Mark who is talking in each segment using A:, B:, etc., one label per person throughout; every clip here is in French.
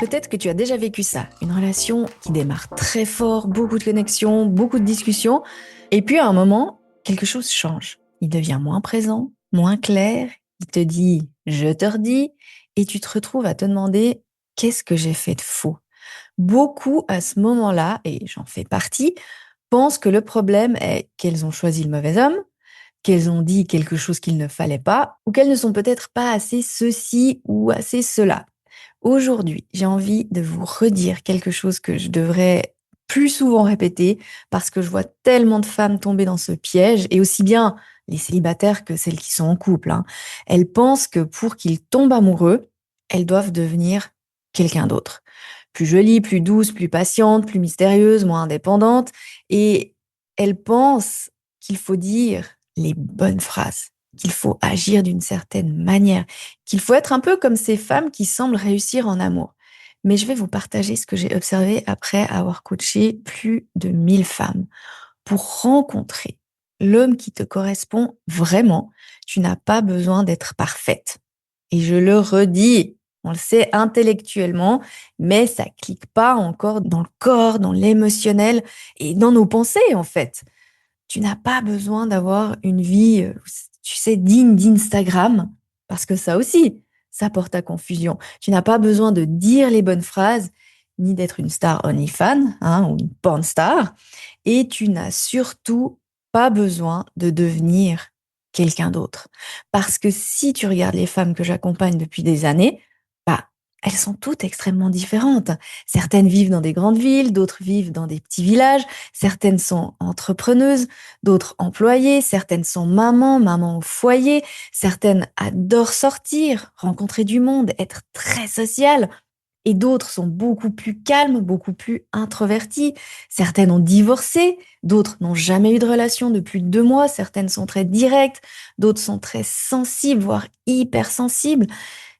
A: Peut-être que tu as déjà vécu ça, une relation qui démarre très fort, beaucoup de connexions, beaucoup de discussions, et puis à un moment, quelque chose change. Il devient moins présent, moins clair, il te dit «je te redis», et tu te retrouves à te demander «qu'est-ce que j'ai fait de faux?» Beaucoup à ce moment-là, et j'en fais partie, pensent que le problème est qu'elles ont choisi le mauvais homme, qu'elles ont dit quelque chose qu'il ne fallait pas, ou qu'elles ne sont peut-être pas assez ceci ou assez cela. Aujourd'hui, j'ai envie de vous redire quelque chose que je devrais plus souvent répéter parce que je vois tellement de femmes tomber dans ce piège, et aussi bien les célibataires que celles qui sont en couple, hein. Elles pensent que pour qu'ils tombent amoureux, elles doivent devenir quelqu'un d'autre. Plus jolie, plus douce, plus patiente, plus mystérieuse, moins indépendante. Et elles pensent qu'il faut dire les bonnes phrases, qu'il faut agir d'une certaine manière, qu'il faut être un peu comme ces femmes qui semblent réussir en amour. Mais je vais vous partager ce que j'ai observé après avoir coaché plus de 1000 femmes. Pour rencontrer l'homme qui te correspond vraiment, tu n'as pas besoin d'être parfaite. Et je le redis, on le sait intellectuellement, mais ça clique pas encore dans le corps, dans l'émotionnel et dans nos pensées en fait. Tu n'as pas besoin d'avoir une vie, tu sais, digne d'Instagram, parce que ça aussi, ça porte à confusion. Tu n'as pas besoin de dire les bonnes phrases, ni d'être une star OnlyFans, hein, ou une porn star. Et tu n'as surtout pas besoin de devenir quelqu'un d'autre. Parce que si tu regardes les femmes que j'accompagne depuis des années, bah, elles sont toutes extrêmement différentes. Certaines vivent dans des grandes villes, d'autres vivent dans des petits villages, certaines sont entrepreneuses, d'autres employées, certaines sont mamans au foyer, certaines adorent sortir, rencontrer du monde, être très sociales, et d'autres sont beaucoup plus calmes, beaucoup plus introverties. Certaines ont divorcé, d'autres n'ont jamais eu de relation de plus de 2 mois, certaines sont très directes, d'autres sont très sensibles, voire hypersensibles.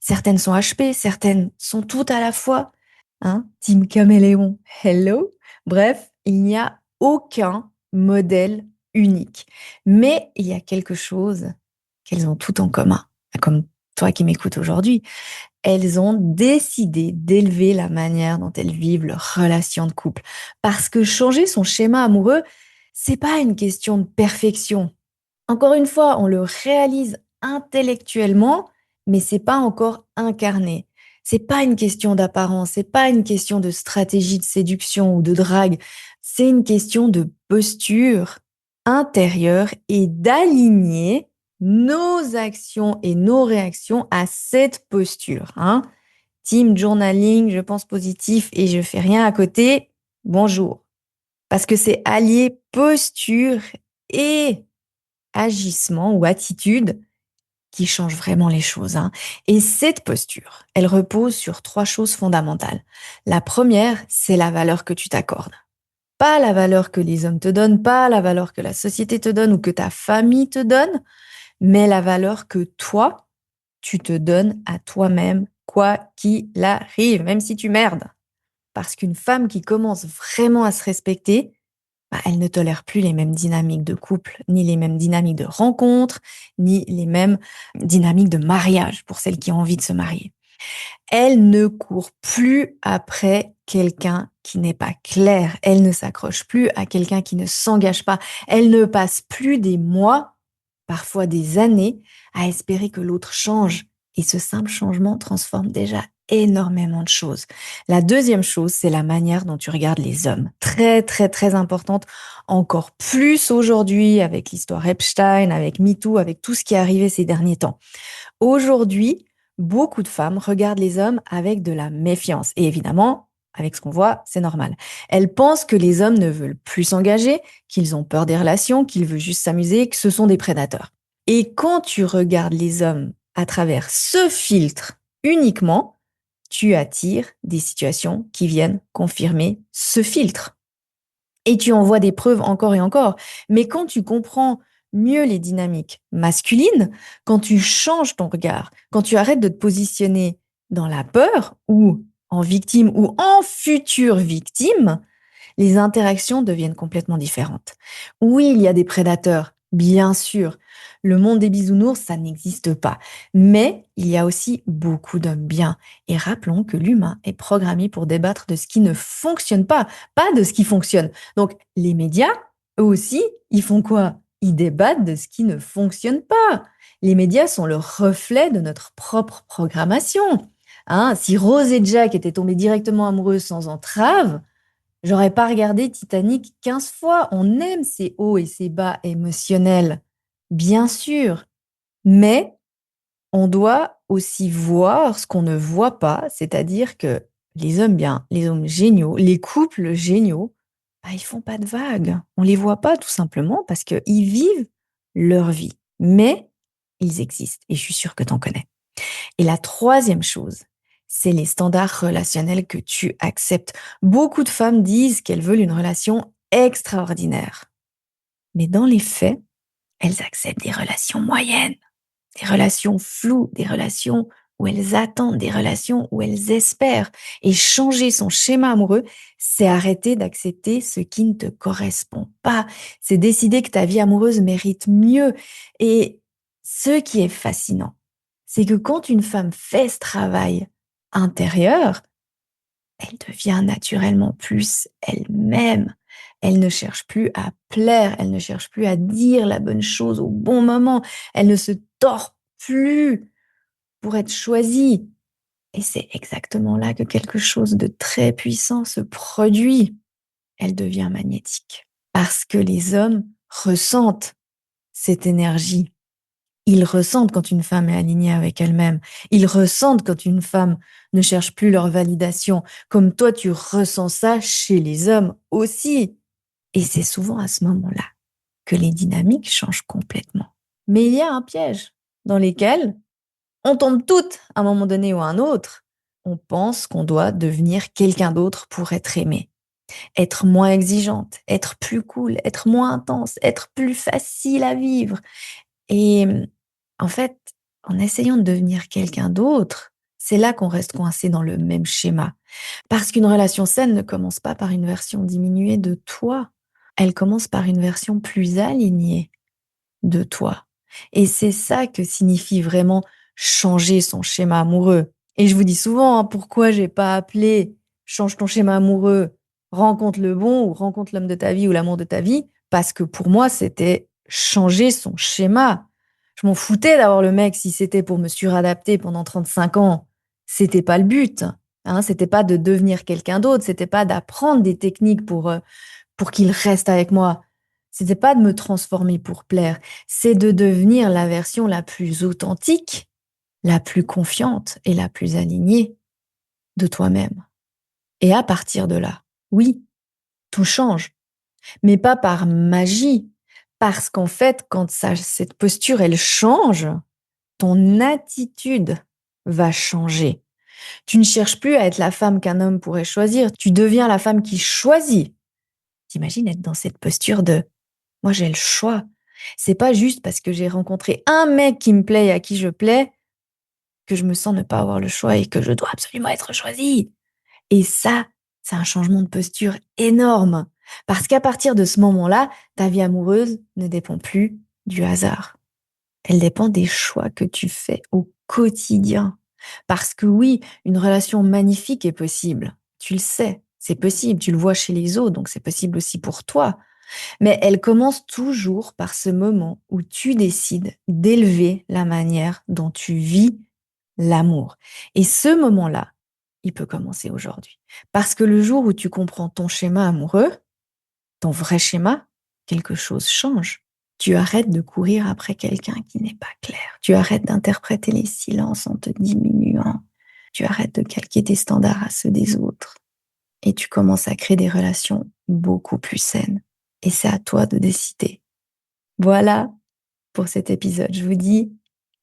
A: Certaines sont HP, certaines sont toutes à la fois. Hein, Team Caméléon, hello. Bref, il n'y a aucun modèle unique. Mais il y a quelque chose qu'elles ont toutes en commun, comme toi qui m'écoutes aujourd'hui. Elles ont décidé d'élever la manière dont elles vivent leur relation de couple. Parce que changer son schéma amoureux, c'est pas une question de perfection. Encore une fois, on le réalise intellectuellement, mais c'est pas encore incarné. C'est pas une question d'apparence, c'est pas une question de stratégie de séduction ou de drague. C'est une question de posture intérieure et d'aligner nos actions et nos réactions à cette posture, hein. Team journaling, je pense positif et je fais rien à côté. Bonjour. Parce que c'est allier posture et agissement ou attitude qui change vraiment les choses, hein. Et cette posture, elle repose sur 3 choses fondamentales. La première, c'est la valeur que tu t'accordes. Pas la valeur que les hommes te donnent, pas la valeur que la société te donne ou que ta famille te donne, mais la valeur que toi, tu te donnes à toi-même, quoi qu'il arrive, même si tu merdes. Parce qu'une femme qui commence vraiment à se respecter, bah, elle ne tolère plus les mêmes dynamiques de couple, ni les mêmes dynamiques de rencontre, ni les mêmes dynamiques de mariage pour celles qui ont envie de se marier. Elle ne court plus après quelqu'un qui n'est pas clair. Elle ne s'accroche plus à quelqu'un qui ne s'engage pas. Elle ne passe plus des mois, parfois des années, à espérer que l'autre change. Et ce simple changement transforme déjà énormément de choses. La deuxième chose, c'est la manière dont tu regardes les hommes. Très, très, très importante, encore plus aujourd'hui avec l'histoire Epstein, avec MeToo, avec tout ce qui est arrivé ces derniers temps. Aujourd'hui, beaucoup de femmes regardent les hommes avec de la méfiance. Et évidemment, avec ce qu'on voit, c'est normal. Elles pensent que les hommes ne veulent plus s'engager, qu'ils ont peur des relations, qu'ils veulent juste s'amuser, que ce sont des prédateurs. Et quand tu regardes les hommes à travers ce filtre uniquement, tu attires des situations qui viennent confirmer ce filtre. Et tu en vois des preuves encore et encore. Mais quand tu comprends mieux les dynamiques masculines, quand tu changes ton regard, quand tu arrêtes de te positionner dans la peur ou en victime ou en future victime, les interactions deviennent complètement différentes. Oui, il y a des prédateurs, bien sûr. Le monde des bisounours, ça n'existe pas. Mais il y a aussi beaucoup d'hommes bien. Et rappelons que l'humain est programmé pour débattre de ce qui ne fonctionne pas de ce qui fonctionne. Donc, les médias, eux aussi, ils font quoi? Ils débattent de ce qui ne fonctionne pas. Les médias sont le reflet de notre propre programmation. Hein, si Rose et Jack étaient tombés directement amoureux sans entrave, j'aurais pas regardé Titanic 15 fois. On aime ces hauts et ces bas émotionnels, bien sûr. Mais on doit aussi voir ce qu'on ne voit pas, c'est-à-dire que les hommes bien, les hommes géniaux, les couples géniaux, bah, ils font pas de vagues. On les voit pas tout simplement parce qu'ils vivent leur vie. Mais ils existent et je suis sûre que tu en connais. Et la troisième chose, c'est les standards relationnels que tu acceptes. Beaucoup de femmes disent qu'elles veulent une relation extraordinaire. Mais dans les faits, elles acceptent des relations moyennes, des relations floues, des relations où elles attendent, des relations où elles espèrent. Et changer son schéma amoureux, c'est arrêter d'accepter ce qui ne te correspond pas. C'est décider que ta vie amoureuse mérite mieux. Et ce qui est fascinant, c'est que quand une femme fait ce travail intérieur, elle devient naturellement plus elle-même. Elle ne cherche plus à plaire, elle ne cherche plus à dire la bonne chose au bon moment, elle ne se tord plus pour être choisie. Et c'est exactement là que quelque chose de très puissant se produit. Elle devient magnétique. Parce que les hommes ressentent cette énergie. Ils ressentent quand une femme est alignée avec elle-même. Ils ressentent quand une femme ne cherche plus leur validation. Comme toi, tu ressens ça chez les hommes aussi. Et c'est souvent à ce moment-là que les dynamiques changent complètement. Mais il y a un piège dans lequel on tombe toutes à un moment donné ou à un autre. On pense qu'on doit devenir quelqu'un d'autre pour être aimé. Être moins exigeante, être plus cool, être moins intense, être plus facile à vivre. Et en fait, en essayant de devenir quelqu'un d'autre, c'est là qu'on reste coincé dans le même schéma. Parce qu'une relation saine ne commence pas par une version diminuée de toi. Elle commence par une version plus alignée de toi. Et c'est ça que signifie vraiment changer son schéma amoureux. Et je vous dis souvent, hein, pourquoi j'ai pas appelé change ton schéma amoureux, rencontre le bon ou rencontre l'homme de ta vie ou l'amour de ta vie, parce que pour moi, c'était changer son schéma. Je m'en foutais d'avoir le mec si c'était pour me suradapter pendant 35 ans. C'était pas le but. Hein, c'était pas de devenir quelqu'un d'autre, c'était pas d'apprendre des techniques pour qu'il reste avec moi. C'était pas de me transformer pour plaire, c'est de devenir la version la plus authentique, la plus confiante et la plus alignée de toi-même. Et à partir de là, oui, tout change, mais pas par magie, parce qu'en fait, quand cette posture, elle change, ton attitude va changer. Tu ne cherches plus à être la femme qu'un homme pourrait choisir, tu deviens la femme qui choisit. T'imagines être dans cette posture de moi, j'ai le choix. C'est pas juste parce que j'ai rencontré un mec qui me plaît et à qui je plais que je me sens ne pas avoir le choix et que je dois absolument être choisie. Et ça, c'est un changement de posture énorme. Parce qu'à partir de ce moment-là, ta vie amoureuse ne dépend plus du hasard. Elle dépend des choix que tu fais au quotidien. Parce que oui, une relation magnifique est possible. Tu le sais, c'est possible. Tu le vois chez les autres, donc c'est possible aussi pour toi. Mais elle commence toujours par ce moment où tu décides d'élever la manière dont tu vis l'amour. Et ce moment-là, il peut commencer aujourd'hui. Parce que le jour où tu comprends ton schéma amoureux, ton vrai schéma, quelque chose change. Tu arrêtes de courir après quelqu'un qui n'est pas clair. Tu arrêtes d'interpréter les silences en te diminuant. Tu arrêtes de calquer tes standards à ceux des autres. Et tu commences à créer des relations beaucoup plus saines. Et c'est à toi de décider. Voilà pour cet épisode. Je vous dis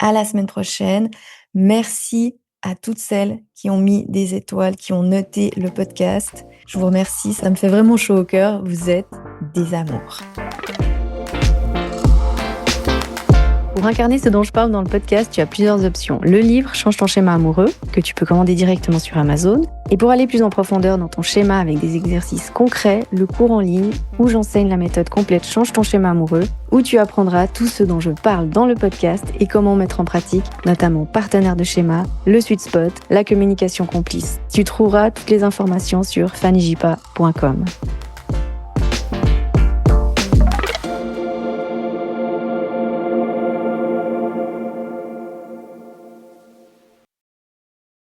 A: à la semaine prochaine. Merci à toutes celles qui ont mis des étoiles, qui ont noté le podcast. Je vous remercie, ça me fait vraiment chaud au cœur. Vous êtes des amours. Pour
B: Pour incarner ce dont je parle dans le podcast, tu as plusieurs options. Le livre Change ton schéma amoureux, que tu peux commander directement sur Amazon. Et pour aller plus en profondeur dans ton schéma avec des exercices concrets, le cours en ligne où j'enseigne la méthode complète Change ton schéma amoureux, où tu apprendras tout ce dont je parle dans le podcast et comment mettre en pratique, notamment partenaire de schéma, le sweet spot, la communication complice. Tu trouveras toutes les informations sur fannyjipa.com.